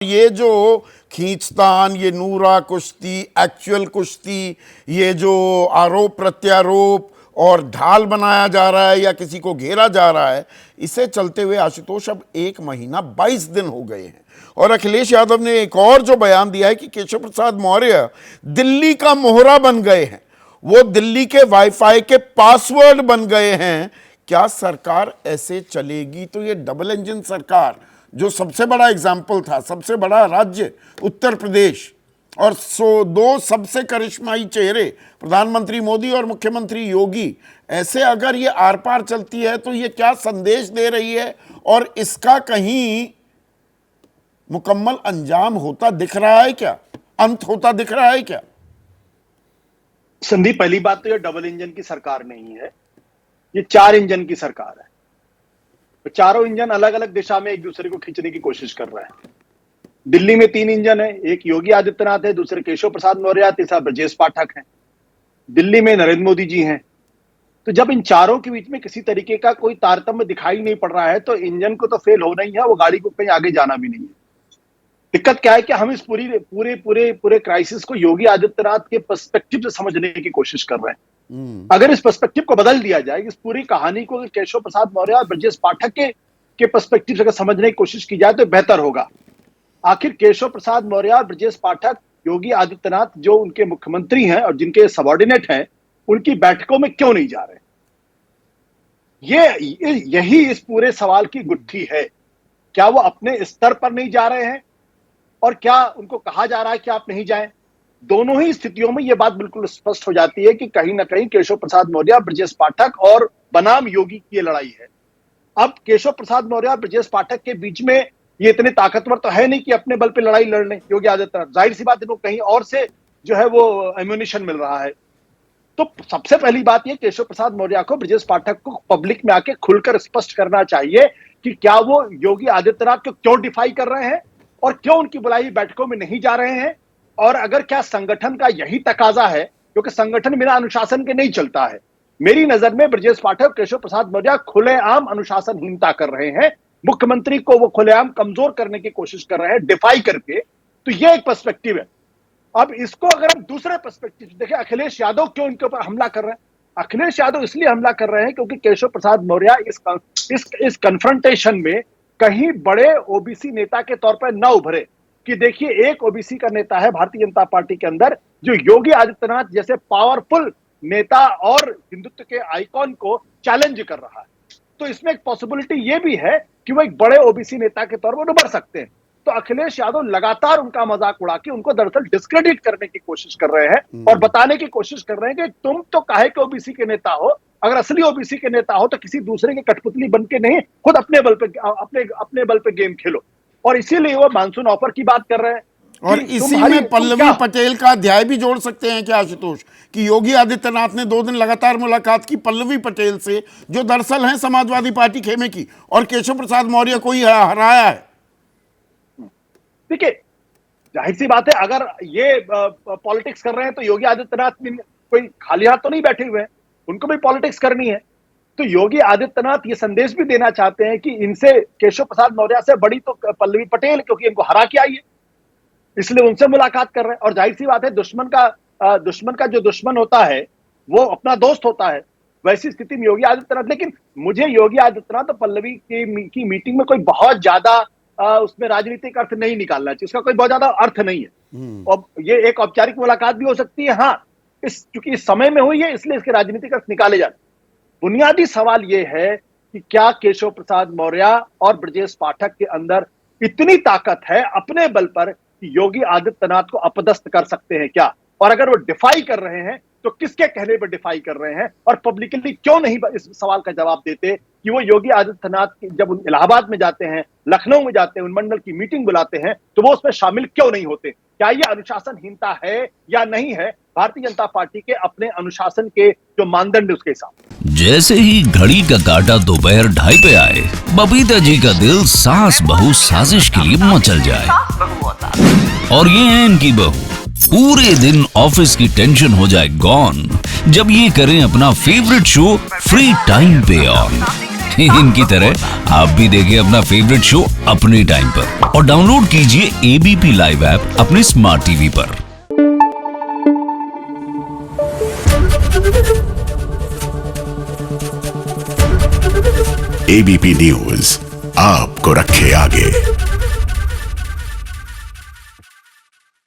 ये जो खींचतान, ये नूरा कुश्ती, एक्चुअल कुश्ती, ये जो आरोप प्रत्यारोप और ढाल बनाया जा रहा है या किसी को घेरा जा रहा है, इसे चलते हुए आशुतोष अब 1 महीना 22 दिन हो गए हैं। और अखिलेश यादव ने एक और जो बयान दिया है कि केशव प्रसाद मौर्य दिल्ली का मोहरा बन गए हैं, वो दिल्ली के वाईफाई के पासवर्ड बन गए हैं। क्या सरकार ऐसे चलेगी? तो ये डबल इंजन सरकार, जो सबसे बड़ा एग्जाम्पल था, सबसे बड़ा राज्य उत्तर प्रदेश और दो सबसे करिश्माई चेहरे प्रधानमंत्री मोदी और मुख्यमंत्री योगी, ऐसे अगर ये आर पार चलती है तो ये क्या संदेश दे रही है और इसका कहीं मुकम्मल अंजाम होता दिख रहा है क्या? अंत होता दिख रहा है क्या? संदीप, पहली बात तो ये डबल इंजन की सरकार नहीं है, ये 4 इंजन की सरकार है। तो चारों इंजन अलग अलग दिशा में एक दूसरे को खींचने की कोशिश कर रहे हैं। दिल्ली में 3 इंजन है, एक योगी आदित्यनाथ है, दूसरे केशव प्रसाद मौर्य, तीसरा ब्रजेश पाठक है। दिल्ली में नरेंद्र मोदी जी हैं। तो जब इन चारों के बीच में किसी तरीके का कोई तारतम्य दिखाई नहीं पड़ रहा है तो इंजन को तो फेल होना ही है, वो गाड़ी को कहीं आगे जाना भी नहीं है। दिक्कत क्या है कि हम इस पूरे क्राइसिस को योगी आदित्यनाथ के पर्सपेक्टिव से समझने की कोशिश कर रहे हैं। अगर इस पर्सपेक्टिव को बदल दिया जाए, इस पूरी कहानी को केशव प्रसाद मौर्य और ब्रजेश पाठक के पर्सपेक्टिव से अगर समझने की कोशिश की जाए तो बेहतर होगा। आखिर केशव प्रसाद मौर्य और ब्रजेश पाठक योगी आदित्यनाथ जो उनके मुख्यमंत्री हैं और जिनके सबऑर्डिनेट हैं, उनकी बैठकों में क्यों नहीं जा रहे? यही इस पूरे सवाल की गुत्थी है। क्या वो अपने स्तर पर नहीं जा रहे हैं और क्या उनको कहा जा रहा है कि आप नहीं जाएं? दोनों ही स्थितियों में यह बात बिल्कुल स्पष्ट हो जाती है कि कहीं ना कहीं केशव प्रसाद मौर्य, ब्रजेश पाठक और बनाम योगी की ये लड़ाई है। अब केशव प्रसाद मौर्य और ब्रजेश पाठक के बीच में ये इतने ताकतवर तो है नहीं कि अपने बल पे लड़ाई लड़ लें योगी आदित्यनाथ। जाहिर सी बात है, कहीं और से जो है वो एम्यूनिशन मिल रहा है। तो सबसे पहली बात यह, केशव प्रसाद मौर्य को, ब्रजेश पाठक को पब्लिक में आके खुलकर स्पष्ट करना चाहिए कि क्या वो योगी आदित्यनाथ को क्यों डिफाई कर रहे हैं और क्यों उनकी बुलाई बैठकों में नहीं जा रहे हैं। और अगर क्या संगठन का यही तकाजा है, क्योंकि संगठन बिना अनुशासन के नहीं चलता है। मेरी नजर में ब्रजेश पाठक, केशव प्रसाद मौर्य खुलेआम अनुशासनहीनता कर रहे हैं। मुख्यमंत्री को वो खुलेआम कमजोर करने की कोशिश कर रहे हैं, डिफाई करके। तो ये एक पर्सपेक्टिव है। अब इसको अगर हम दूसरे पर्सपेक्टिव से देखें, अखिलेश यादव क्यों इनके ऊपर हमला कर रहे हैं? अखिलेश यादव इसलिए हमला कर रहे हैं क्योंकि केशव प्रसाद मौर्य इस कन्फ्रंटेशन में कहीं बड़े ओबीसी नेता के तौर पर न उभरे। कि देखिए, एक ओबीसी का नेता है भारतीय जनता पार्टी के अंदर जो योगी आदित्यनाथ जैसे पावरफुल नेता और हिंदुत्व के आइकॉन को चैलेंज कर रहा है। तो इसमें एक पॉसिबिलिटी ये भी है कि वो एक बड़े ओबीसी नेता के तौर पर उभर सकते हैं। तो अखिलेश यादव लगातार उनका मजाक उड़ा के उनको दरअसल डिस्क्रेडिट करने की कोशिश कर रहे हैं और बताने की कोशिश कर रहे हैं कि तुम तो काहे के ओबीसी के नेता हो, अगर असली ओबीसी के नेता हो तो किसी दूसरे के कठपुतली बन के नहीं, खुद अपने बल पे गेम खेलो। और इसीलिए वो मानसून ऑफर की बात कर रहे हैं। और इसी में पल्लवी पटेल का अध्याय भी जोड़ सकते हैं क्या आशुतोष, कि योगी आदित्यनाथ ने 2 दिन लगातार मुलाकात की पल्लवी पटेल से, जो दरअसल हैं समाजवादी पार्टी खेमे की, और केशव प्रसाद मौर्य को ही हराया है। देखिए, जाहिर सी बात है, अगर ये पॉलिटिक्स कर रहे हैं तो योगी आदित्यनाथ भी कोई खाली हाथ तो नहीं बैठे हुए हैं, उनको भी पॉलिटिक्स करनी है। तो योगी आदित्यनाथ ये संदेश भी देना चाहते हैं कि इनसे, केशव प्रसाद मौर्य से बड़ी तो पल्लवी पटेल, क्योंकि इनको हरा के आई है, इसलिए उनसे मुलाकात कर रहे हैं। और जाहिर सी बात है, दुश्मन का जो दुश्मन होता है वो अपना दोस्त होता है। वैसी स्थिति में योगी आदित्यनाथ, लेकिन मुझे योगी आदित्यनाथ तो पल्लवी की मीटिंग में कोई बहुत ज्यादा उसमें राजनीतिक अर्थ नहीं निकालना चाहिए, उसका कोई बहुत ज्यादा अर्थ नहीं है। और ये एक औपचारिक मुलाकात भी हो सकती है, हाँ, क्योंकि इस समय में हुई है इसलिए इसके राजनीतिक अर्थ निकाले जाते। बुनियादी सवाल यह है कि क्या केशव प्रसाद मौर्य और ब्रजेश पाठक के अंदर इतनी ताकत है अपने बल पर कि योगी आदित्यनाथ को अपदस्थ कर सकते हैं क्या? और अगर वो डिफाई कर रहे हैं तो किसके कहने पर डिफाई कर रहे हैं और पब्लिकली क्यों नहीं इस सवाल का जवाब देते कि वो योगी आदित्यनाथ जब इलाहाबाद में जाते हैं, लखनऊ में जाते हैं, उन मंडल की मीटिंग बुलाते हैं, तो वो उसमें शामिल क्यों नहीं होते? क्या ये अनुशासनहीनता है या नहीं है भारतीय जनता पार्टी के अपने अनुशासन के जो मानदंड उसके हिसाब? जैसे ही घड़ी का काटा दोपहर 2:30 पे आए, बबीता जी का दिल सास बहू साजिश के लिए मचल जाए। और ये है इनकी बहू, पूरे दिन ऑफिस की टेंशन हो जाए गॉन जब ये करें अपना फेवरेट शो फ्री टाइम पे ऑन। इनकी तरह आप भी देखिए अपना फेवरेट शो अपने टाइम पर और डाउनलोड कीजिए एबीपी लाइव ऐप अपने स्मार्ट टीवी पर। एबीपी न्यूज आपको रखे आगे।